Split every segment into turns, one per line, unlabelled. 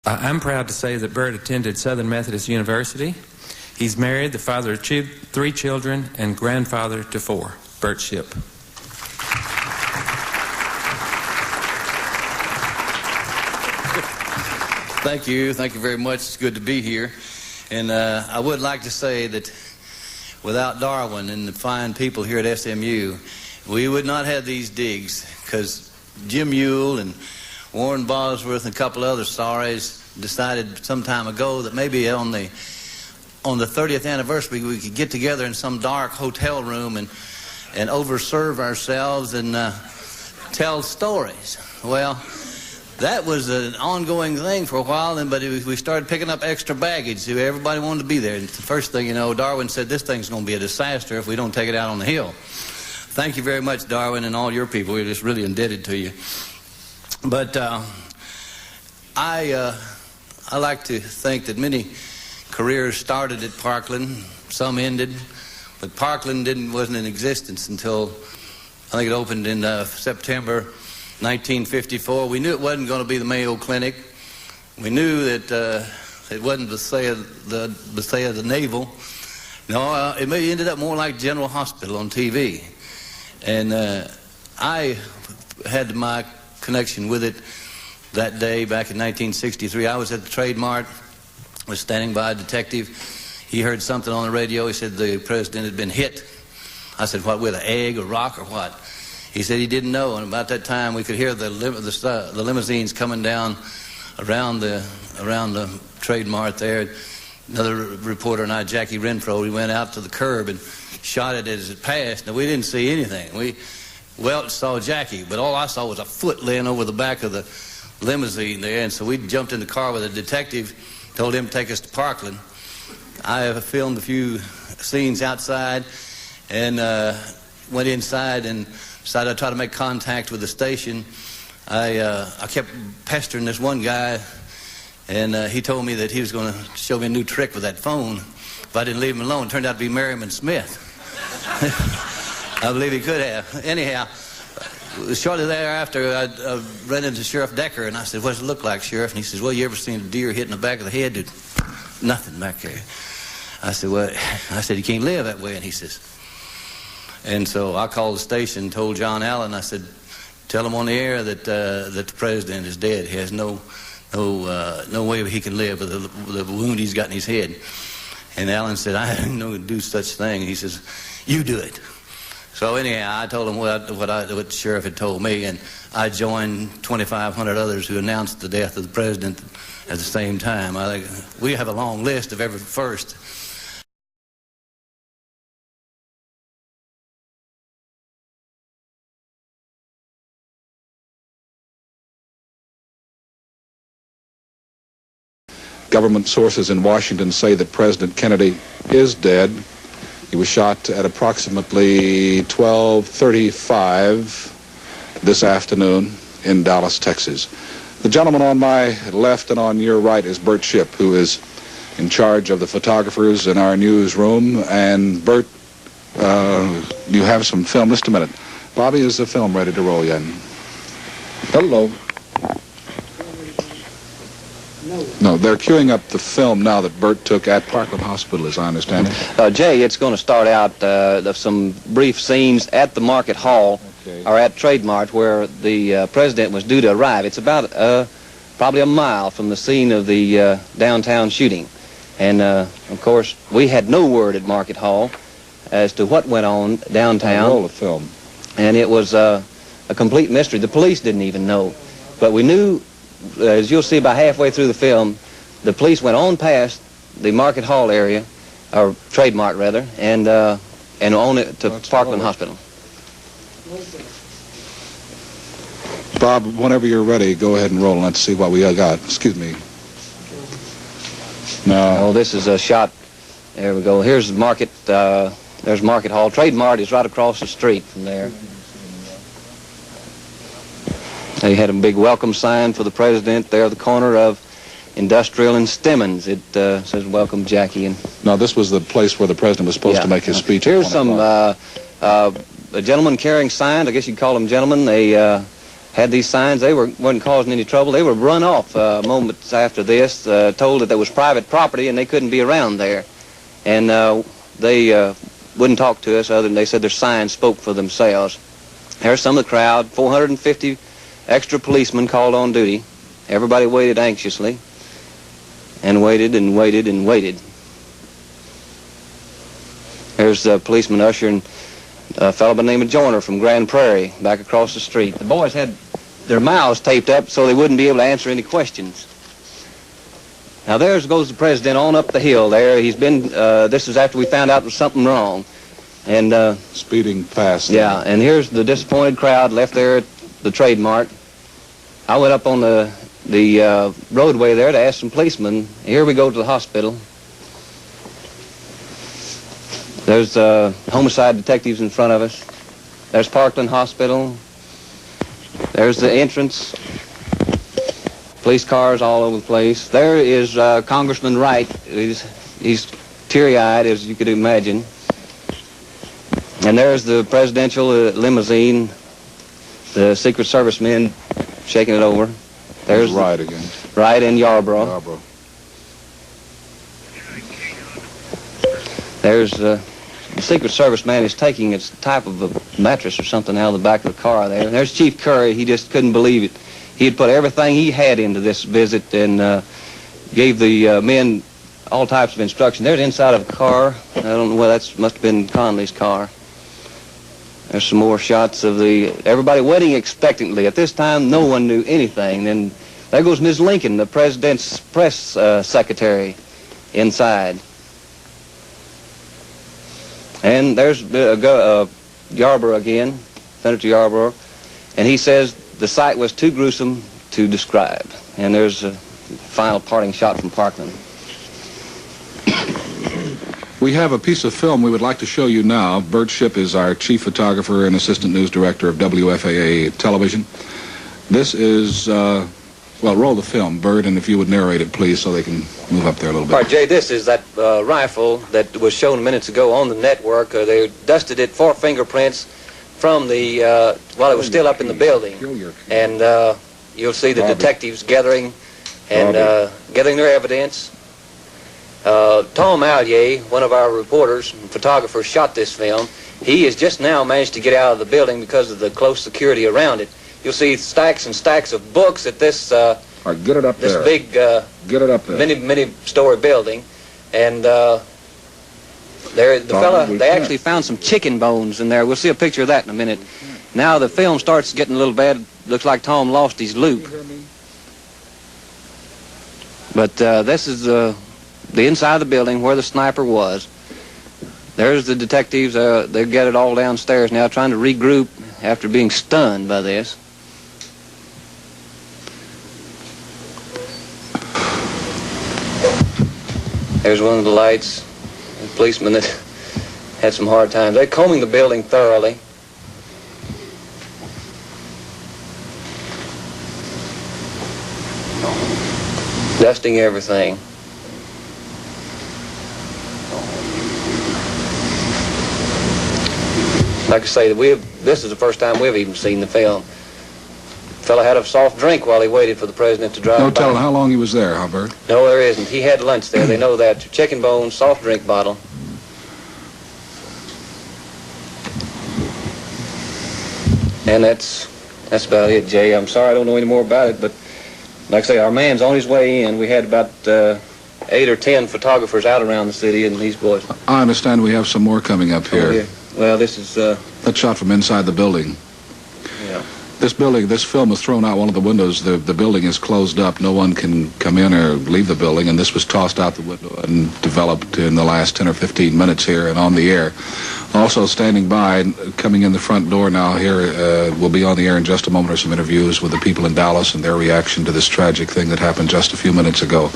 I'm proud to say that Bert attended Southern Methodist University. He's married, the father of 3 children, and grandfather to 4. Bert Shipp.
Thank you very much. It's good to be here. And I would like to say that without Darwin and the fine people here at SMU, we would not have these digs, because Jim Ewell and Warren Bosworth and a couple other sorries decided some time ago that maybe on the 30th anniversary we could get together in some dark hotel room and overserve ourselves and tell stories. Well, that was an ongoing thing for a while, but we started picking up extra baggage. Everybody wanted to be there. And the first thing you know, Darwin said, this thing's going to be a disaster if we don't take it out on the hill. Thank you very much, Darwin, and all your people. We're just really indebted to you. But I like to think that many careers started at Parkland, some ended, but Parkland wasn't in existence until I think it opened in September 1954. We knew it wasn't going to be the Mayo Clinic. We knew that it wasn't Bethesda the Naval. No, it ended up more like General Hospital on TV. And I had my connection with it that day back in 1963. I was at the Trade Mart, was standing by a detective. He heard something on the radio. He said the president had been hit. I said, what, with an egg, a rock, or what? He said he didn't know, and about that time we could hear the limousines coming down around the Trade Mart there. Another reporter and I, Jackie Renfro, we went out to the curb and shot it as it passed. Now, we didn't see anything. We saw Jackie, but all I saw was a foot laying over the back of the limousine there, and so we jumped in the car with a detective, told him to take us to Parkland. I filmed a few scenes outside and went inside and decided I'd try to make contact with the station. I kept pestering this one guy, and he told me that he was going to show me a new trick with that phone if I didn't leave him alone. It turned out to be Merriman Smith. I believe he could have. Anyhow, shortly thereafter, I ran into Sheriff Decker, and I said, what does it look like, Sheriff? And he says, well, you ever seen a deer hit in the back of the head? Nothing back there. I said, well, you can't live that way. And he says, and so I called the station, told John Allen, I said, tell him on the air that the president is dead. He has no way he can live with the wound he's got in his head. And Allen said, I didn't know to do such thing. He says, you do it. So anyhow, I told him what the sheriff had told me, and I joined 2,500 others who announced the death of the president at the same time. I think we have a long list of every first.
Government sources in Washington say that President Kennedy is dead. He was shot at approximately 12:35 this afternoon in Dallas, Texas. The gentleman on my left and on your right is Bert Shipp, who is in charge of the photographers in our newsroom. And Bert, you have some film. Just a minute. Bobby, is the film ready to roll yet? Hello. No, they're queuing up the film now that Bert took at Parkland Hospital, as I understand it.
Jay, it's going to start out of some brief scenes at the Market Hall, or at Trade Mart, where the president was due to arrive. It's about probably a mile from the scene of the downtown shooting. And, of course, we had no word at Market Hall as to what went on downtown.
Roll the film.
And it was a complete mystery. The police didn't even know. But we knew, as you'll see about halfway through the film, the police went on past the Market Hall area, or Trade Mart rather, and on it to Parkland Hospital.
Bob, whenever you're ready, go ahead and roll and let's see what we got. Excuse me. No.
Oh, this is a shot. There we go. Here's Market. There's Market Hall. Trade Mart is right across the street from there. They had a big welcome sign for the president there at the corner of Industrial and Stemmons. It says, welcome, Jackie. And
now, this was the place where the president was supposed to make his speech.
Here's some a gentleman carrying signs. I guess you'd call them gentlemen. They had these signs. They wasn't causing any trouble. They were run off moments after this, told that there was private property and they couldn't be around there. And they wouldn't talk to us other than they said their signs spoke for themselves. There's some of the crowd, 450 extra policemen called on duty. Everybody waited anxiously and waited and waited and waited. There's a policeman ushering a fellow by the name of Joyner from Grand Prairie back across the street. The boys had their mouths taped up so they wouldn't be able to answer any questions. Now there goes the president on up the hill there. He's been, this is after we found out there was something wrong. And
speeding past.
Yeah, and here's the disappointed crowd left there at the Trade Mart. I went up on the roadway there to ask some policemen. Here we go to the hospital. There's homicide detectives in front of us. There's Parkland Hospital. There's the entrance. Police cars all over the place. There is Congressman Wright. He's teary-eyed, as you could imagine. And there's the presidential limousine. The Secret Service men shaking it over. There's
Wright again.
Wright and Yarborough. There's the Secret Service man is taking its type of a mattress or something out of the back of the car there. And there's Chief Curry. He just couldn't believe it. He had put everything he had into this visit and gave the men all types of instruction. There's inside of a car. I don't know whether that must have been Conley's car. There's some more shots of everybody waiting expectantly. At this time, no one knew anything. Then there goes Ms. Lincoln, the president's press secretary, inside. And there's Yarborough again, Senator Yarborough, and he says the sight was too gruesome to describe. And there's a final parting shot from Parkland.
We have a piece of film we would like to show you now. Bert Shipp is our chief photographer and assistant news director of WFAA television. This is, well, roll the film, Bert, and if you would narrate it, please, so they can move up there a little bit.
All right, Jay, this is that rifle that was shown minutes ago on the network. They dusted it for fingerprints from the, while it was still up in the building. And you'll see the detectives gathering and gathering their evidence. Tom Allier, one of our reporters and photographers, shot this film. He has just now managed to get out of the building because of the close security around it. You'll see stacks and stacks of books at this
right, get it up
this
there.
Big
get it up there.
many-story building, and they actually found some chicken bones in there. We'll see a picture of that in a minute. Now the film starts getting a little bad. Looks like Tom lost his loop. But this is the inside of the building where the sniper was. There's the detectives. They've got it all downstairs now, trying to regroup after being stunned by this. There's one of the lights. The policeman that had some hard times. They're combing the building thoroughly. Dusting everything. Like I say, this is the first time we've even seen the film. The fellow had a soft drink while he waited for the president to drive by.
No telling how long he was there, huh, Bert?
No, there isn't. He had lunch there. They know that. Chicken bones, soft drink bottle. And that's about it, Jay. I'm sorry I don't know any more about it, but like I say, our man's on his way in. We had about 8 or 10 photographers out around the city, and these boys.
I understand we have some more coming up here.
Oh, yeah. Well, this is...
That shot from inside the building.
Yeah.
This film was thrown out one of the windows. The building is closed up. No one can come in or leave the building, and this was tossed out the window and developed in the last 10 or 15 minutes here and on the air. Also standing by, coming in the front door now here, we'll be on the air in just a moment, are some interviews with the people in Dallas and their reaction to this tragic thing that happened just a few minutes ago,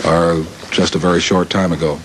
or just a very short time ago.